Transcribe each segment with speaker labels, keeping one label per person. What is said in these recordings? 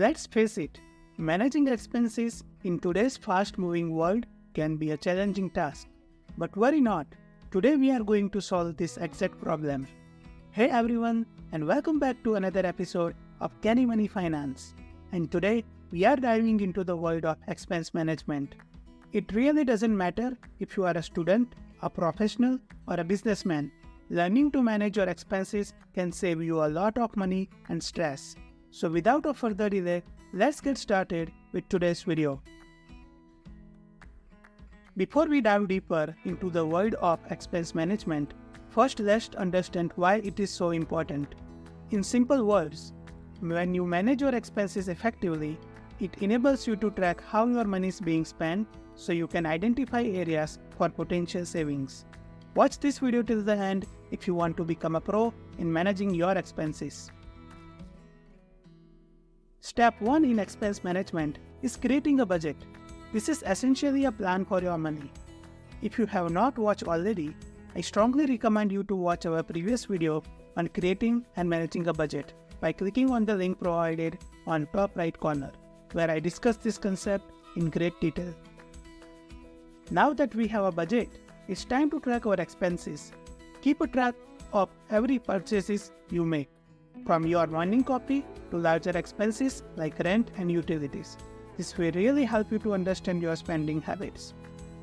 Speaker 1: Let's face it, managing expenses in today's fast-moving world can be a challenging task. But worry not, today we are going to solve this exact problem. Hey everyone, and welcome back to another episode of Kenny Money Finance. And today we are diving into the world of expense management. It really doesn't matter if you are a student, a professional, or a businessman. Learning to manage your expenses can save you a lot of money and stress. So without a further delay, let's get started with today's video. Before we dive deeper into the world of expense management, first let's understand why it is so important. In simple words, when you manage your expenses effectively, it enables you to track how your money is being spent so you can identify areas for potential savings. Watch this video till the end if you want to become a pro in managing your expenses. Step 1 in expense management is creating a budget. This is essentially a plan for your money. If you have not watched already, I strongly recommend you to watch our previous video on creating and managing a budget by clicking on the link provided on top right corner, where I discuss this concept in great detail. Now that we have a budget, it's time to track our expenses. Keep a track of every purchases you make, from your morning coffee to larger expenses like rent and utilities. This will really help you to understand your spending habits.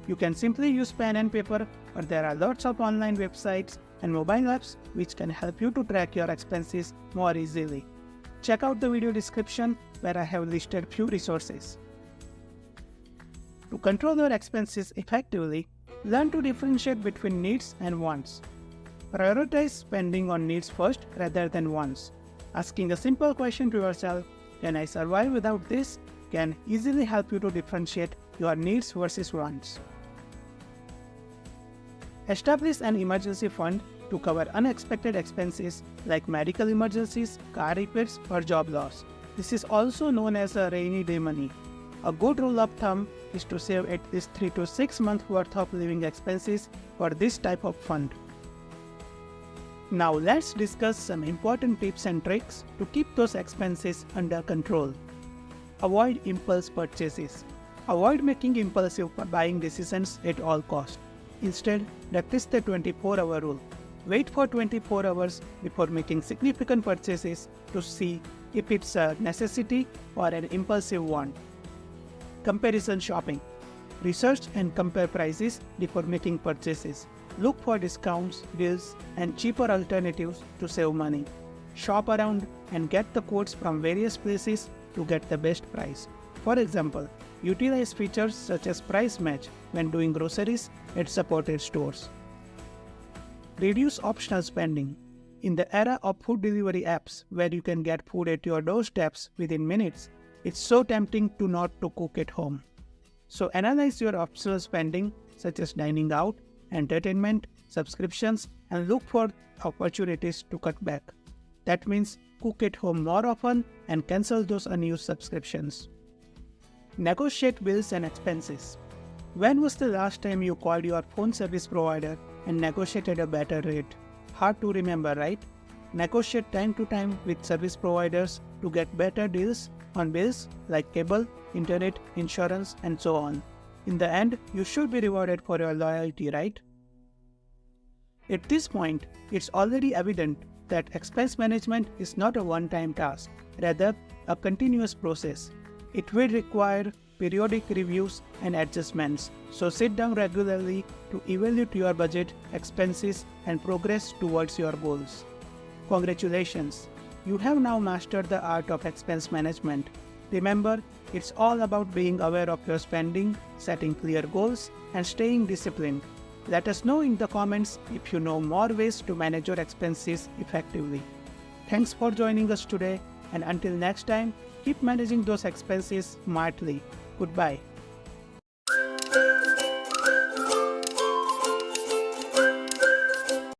Speaker 1: You can simply use pen and paper, but there are lots of online websites and mobile apps which can help you to track your expenses more easily. Check out the video description where I have listed few resources. To control your expenses effectively, learn to differentiate between needs and wants. Prioritize spending on needs first rather than wants. Asking a simple question to yourself, "Can I survive without this?" can easily help you to differentiate your needs versus wants. Establish an emergency fund to cover unexpected expenses like medical emergencies, car repairs, or job loss. This is also known as a rainy day money. A good rule of thumb is to save at least 3 to 6 months worth of living expenses for this type of fund. Now let's discuss some important tips and tricks to keep those expenses under control. Avoid impulse purchases. Avoid making impulsive buying decisions at all costs. Instead, practice the 24-hour rule. Wait for 24 hours before making significant purchases to see if it's a necessity or an impulsive want. Comparison shopping. Research and compare prices before making purchases. Look for discounts, deals, and cheaper alternatives to save money. Shop around and get the quotes from various places to get the best price. For example, utilize features such as price match when doing groceries at supported stores. Reduce optional spending. In the era of food delivery apps where you can get food at your doorsteps within minutes, it's so tempting to not to cook at home. So analyze your optional spending such as dining out, entertainment, subscriptions, and look for opportunities to cut back. That means cook at home more often and cancel those unused subscriptions. Negotiate bills and expenses. When was the last time you called your phone service provider and negotiated a better rate? Hard to remember, right? Negotiate time to time with service providers to get better deals on bills like cable, internet, insurance, and so on. In the end, you should be rewarded for your loyalty, right? At this point, it's already evident that expense management is not a one-time task, rather a continuous process. It will require periodic reviews and adjustments, so sit down regularly to evaluate your budget, expenses, and progress towards your goals. Congratulations! You have now mastered the art of expense management. Remember, it's all about being aware of your spending, setting clear goals, and staying disciplined. Let us know in the comments if you know more ways to manage your expenses effectively. Thanks for joining us today, and until next time, keep managing those expenses smartly. Goodbye.